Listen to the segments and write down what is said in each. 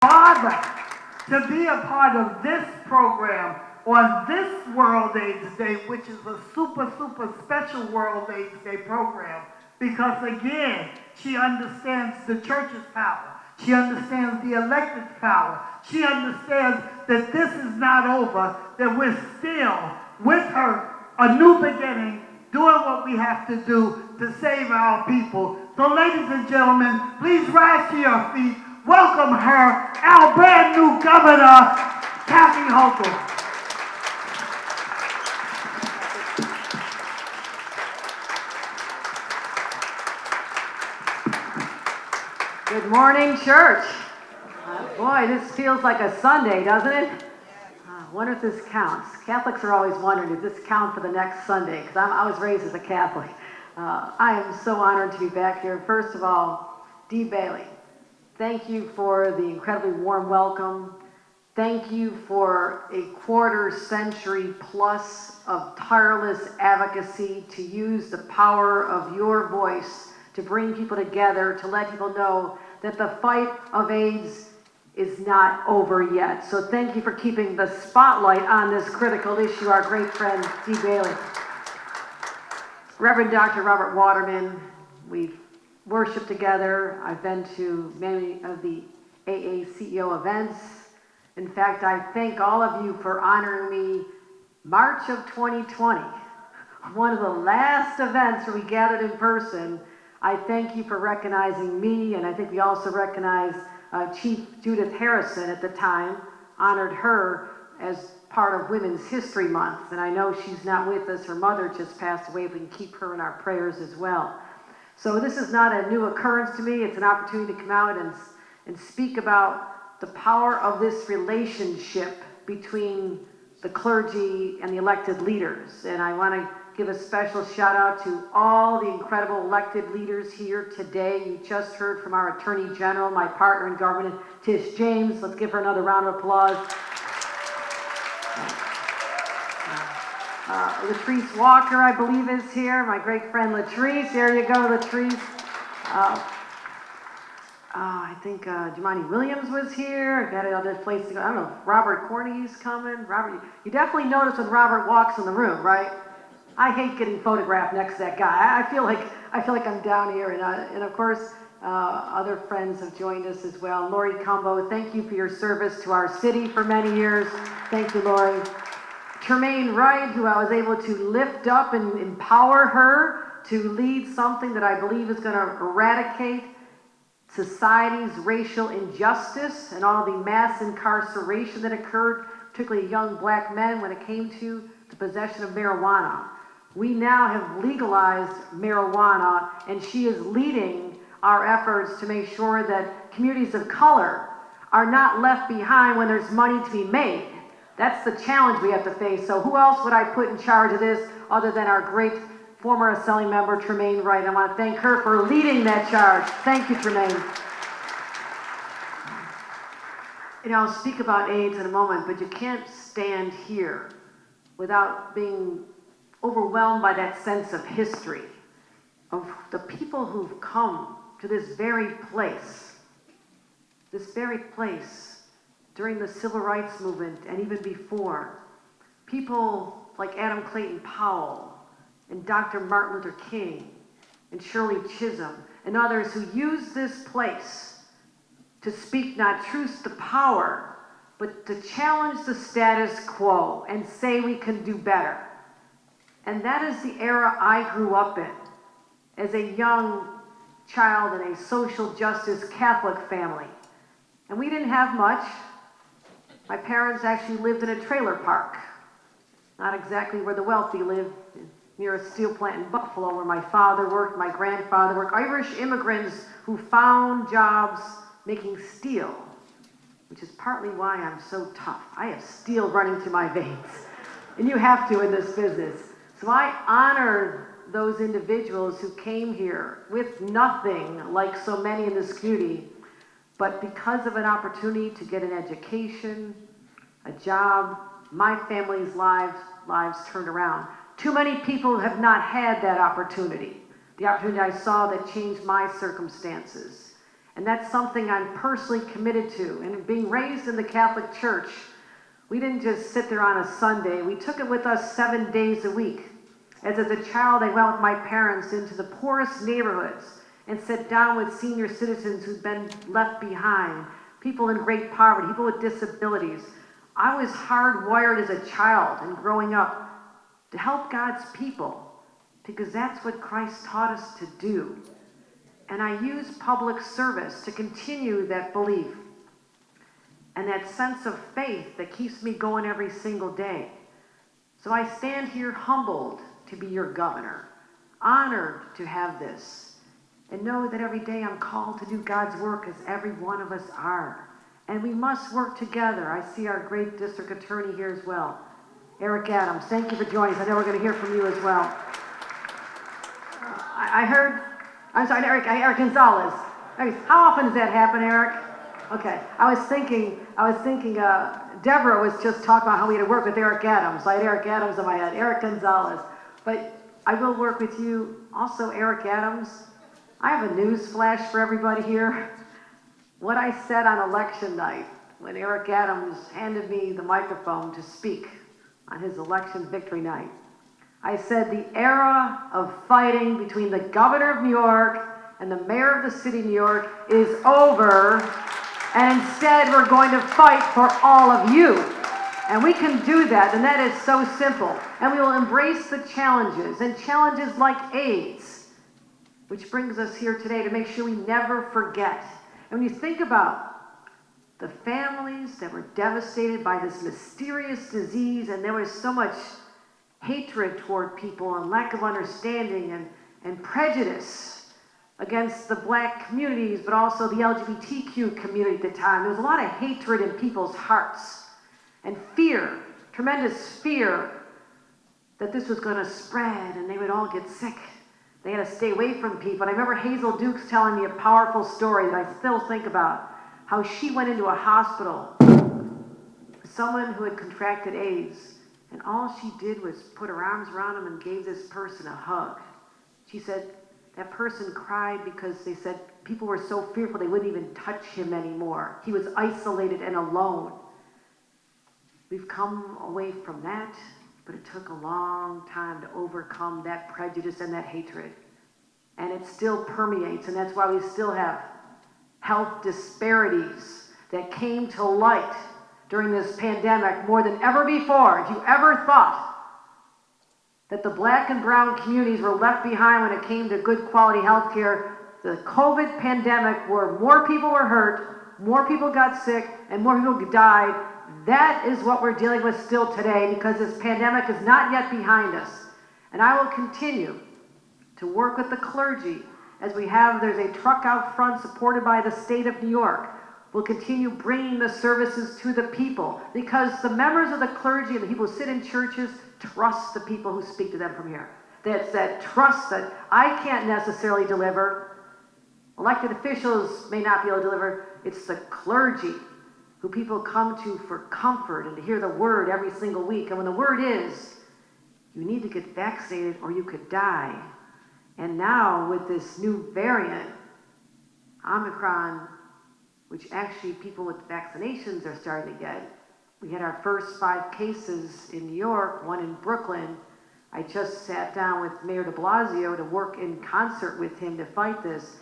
Father, to be a part of this program on this World AIDS Day, which is a super, super special World AIDS Day program, because again, she understands the church's power. She understands the elected power. She understands that this is not over, that we're still with her, a new beginning, doing what we have to do to save our people. So ladies and gentlemen, please rise to your feet. Welcome her, our brand new governor, Kathy Hochul. Good morning, church. Boy, this feels like a Sunday, doesn't it? I wonder if this counts. Catholics are always wondering, does this count for the next Sunday? Because I was raised as a Catholic. I am so honored to be back here. First of all, Dee Bailey, thank you for the incredibly warm welcome. Thank you for a quarter century plus of tireless advocacy to use the power of your voice to bring people together, to let people know that the fight of AIDS is not over yet. So thank you for keeping the spotlight on this critical issue, our great friend, Dee Bailey. Reverend Dr. Robert Waterman, we've worshiped together. I've been to many of the AA CEO events. In fact, I thank all of you for honoring me March of 2020, one of the last events where we gathered in person. I thank you for recognizing me, and I think we also recognized Chief Judith Harrison at the time, honored her as part of Women's History Month, and I know she's not with us. Her mother just passed away. We can keep her in our prayers as well. So this is not a new occurrence to me. It's an opportunity to come out and speak about the power of this relationship between the clergy and the elected leaders. And I want to give a special shout out to all the incredible elected leaders here today. You just heard from our Attorney General, my partner in government, Tish James. Let's give her another round of applause. Latrice Walker, I believe, is here. My great friend Latrice. There you go, Latrice. I think Jemani Williams was here. I got another place to go. I don't know if Robert Corney's coming. Robert, you definitely notice when Robert walks in the room, right? I hate getting photographed next to that guy. I feel like I'm down here, and of course, other friends have joined us as well. Lori Combo, thank you for your service to our city for many years. Thank you, Lori. Tremaine Wright, who I was able to lift up and empower her to lead something that I believe is going to eradicate society's racial injustice and all the mass incarceration that occurred, particularly young black men, when it came to the possession of marijuana. We now have legalized marijuana, and she is leading our efforts to make sure that communities of color are not left behind when there's money to be made. That's the challenge we have to face. So who else would I put in charge of this other than our great former Assembly member, Tremaine Wright? I want to thank her for leading that charge. Thank you, Tremaine. You know, I'll speak about AIDS in a moment, but you can't stand here without being overwhelmed by that sense of history, of the people who've come to this very place during the Civil Rights Movement and even before. People like Adam Clayton Powell and Dr. Martin Luther King and Shirley Chisholm and others who used this place to speak not truth to power, but to challenge the status quo and say we can do better. And that is the era I grew up in as a young child in a social justice Catholic family. And we didn't have much. My parents actually lived in a trailer park, not exactly where the wealthy live, near a steel plant in Buffalo where my father worked, my grandfather worked. Irish immigrants who found jobs making steel, which is partly why I'm so tough. I have steel running through my veins, and you have to in this business. So I honor those individuals who came here with nothing, like so many in this community, but because of an opportunity to get an education, a job, my family's lives turned around. Too many people have not had that opportunity, the opportunity I saw that changed my circumstances. And that's something I'm personally committed to. And being raised in the Catholic Church, we didn't just sit there on a Sunday. We took it with us 7 days a week. As a child, I went with my parents into the poorest neighborhoods and sat down with senior citizens who'd been left behind, people in great poverty, people with disabilities. I was hardwired as a child and growing up to help God's people because that's what Christ taught us to do. And I use public service to continue that belief and that sense of faith that keeps me going every single day. So I stand here humbled to be your governor, honored to have this, and know that every day I'm called to do God's work as every one of us are. And we must work together. I see our great district attorney here as well. Eric Adams, thank you for joining us. I know we're going to hear from you as well. Eric Gonzalez. How often does that happen, Eric? Okay, I was thinking, Deborah was just talking about how we had to work with Eric Adams. I had Eric Adams in my head, Eric Gonzalez. But I will work with you. Also, Eric Adams, I have a news flash for everybody here. What I said on election night when Eric Adams handed me the microphone to speak on his election victory night. I said the era of fighting between the governor of New York and the mayor of the city of New York is over, and instead we're going to fight for all of you. And we can do that, and that is so simple. And we will embrace the challenges, and challenges like AIDS, which brings us here today to make sure we never forget. And when you think about the families that were devastated by this mysterious disease, and there was so much hatred toward people and lack of understanding and prejudice against the black communities, but also the LGBTQ community at the time. There was a lot of hatred in people's hearts and fear, tremendous fear that this was going to spread and they would all get sick. They had to stay away from people. And I remember Hazel Dukes telling me a powerful story that I still think about, how she went into a hospital with someone who had contracted AIDS, and all she did was put her arms around him and gave this person a hug. She said that person cried because they said people were so fearful they wouldn't even touch him anymore. He was isolated and alone. We've come away from that, but it took a long time to overcome that prejudice and that hatred. And it still permeates, and that's why we still have health disparities that came to light during this pandemic more than ever before. If you ever thought that the black and brown communities were left behind when it came to good quality health care, the COVID pandemic, where more people were hurt, more people got sick, and more people died, that is what we're dealing with still today, because this pandemic is not yet behind us. And I will continue to work with the clergy as we have. There's a truck out front supported by the state of New York. We'll continue bringing the services to the people, because the members of the clergy and the people who sit in churches trust the people who speak to them from here. That's that trust that I can't necessarily deliver. Elected officials may not be able to deliver. It's the clergy who people come to for comfort and to hear the word every single week. And when the word is, you need to get vaccinated or you could die. And now with this new variant, Omicron, which actually people with vaccinations are starting to get. We had our first 5 cases in New York, 1 in Brooklyn. I just sat down with Mayor de Blasio to work in concert with him to fight this.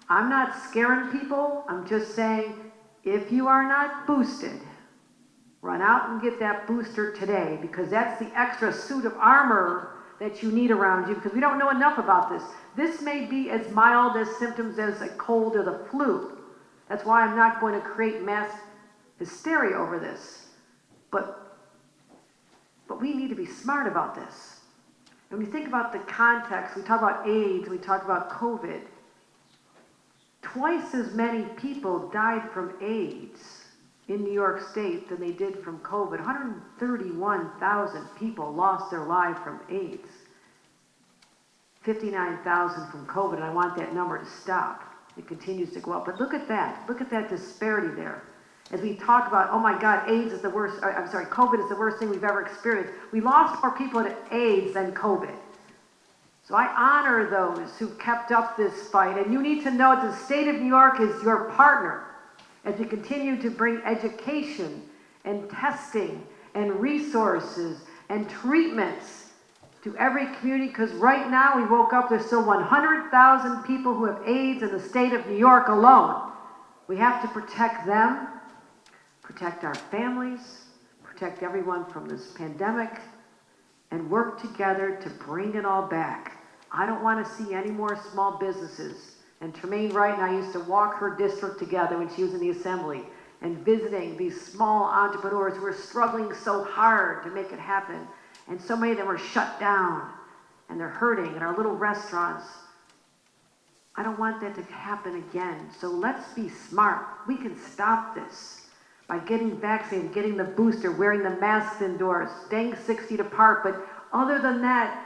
I'm not scaring people. I'm just saying, if you are not boosted, run out and get that booster today, because that's the extra suit of armor that you need around you, because we don't know enough about this. This may be as mild as symptoms as a cold or the flu. That's why I'm not going to create mass hysteria over this. But we need to be smart about this. And when you think about the context, we talk about AIDS, we talk about COVID. Twice as many people died from AIDS in New York State than they did from COVID. 131,000 people lost their lives from AIDS. 59,000 from COVID, and I want that number to stop. It continues to go up. But look at that disparity there. As we talk about, oh my God, COVID is the worst thing we've ever experienced. We lost more people to AIDS than COVID. So I honor those who kept up this fight, and you need to know the state of New York is your partner as we continue to bring education and testing and resources and treatments to every community, because right now we woke up, there's still 100,000 people who have AIDS in the state of New York alone. We have to protect them, protect our families, protect everyone from this pandemic, and work together to bring it all back. I don't want to see any more small businesses. And Tremaine Wright and I used to walk her district together when she was in the assembly and visiting these small entrepreneurs who are struggling so hard to make it happen. And so many of them are shut down and they're hurting in our little restaurants. I don't want that to happen again. So let's be smart. We can stop this by getting vaccinated, getting the booster, wearing the masks indoors, staying 6 feet apart. But other than that,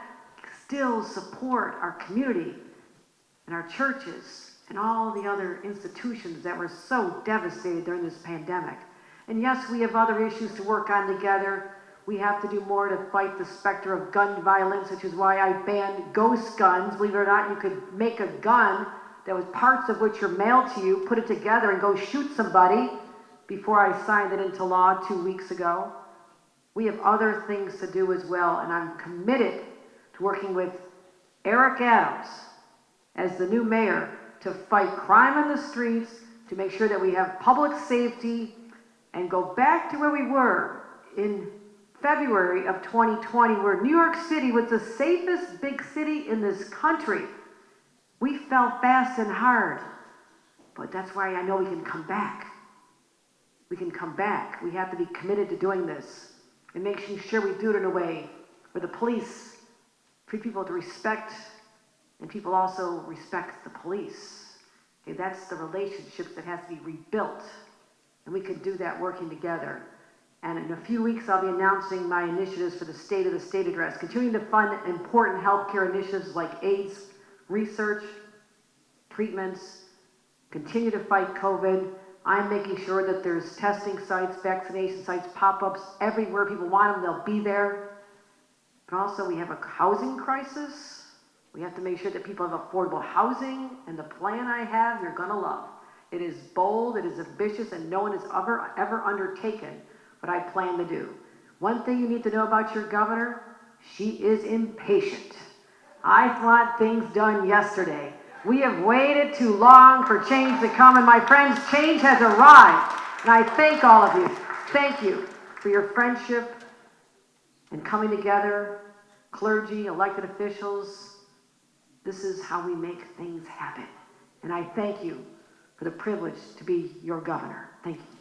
still support our community and our churches and all the other institutions that were so devastated during this pandemic. And yes, we have other issues to work on together. We have to do more to fight the specter of gun violence, which is why I banned ghost guns. Believe it or not, you could make a gun that was parts of which are mailed to you, put it together and go shoot somebody before I signed it into law 2 weeks ago. We have other things to do as well, and I'm committed to working with Eric Adams as the new mayor to fight crime in the streets, to make sure that we have public safety, and go back to where we were in February of 2020, where New York City was the safest big city in this country. We fell fast and hard, but that's why I know we can come back. We can come back. We have to be committed to doing this and making sure we do it in a way where the police treat people with respect and people also respect the police. Okay, that's the relationships that has to be rebuilt, and we can do that working together. And in a few weeks, I'll be announcing my initiatives for the State of the State Address, continuing to fund important healthcare initiatives like AIDS research, treatments, continue to fight COVID. I'm making sure that there's testing sites, vaccination sites, pop-ups everywhere people want them, they'll be there. But also we have a housing crisis. We have to make sure that people have affordable housing, and the plan I have, you're gonna love. It is bold, it is ambitious, and no one has ever undertaken what I plan to do. One thing you need to know about your governor, she is impatient. I want things done yesterday. We have waited too long for change to come, and my friends, change has arrived. And I thank all of you. Thank you for your friendship and coming together, clergy, elected officials. This is how we make things happen. And I thank you for the privilege to be your governor. Thank you.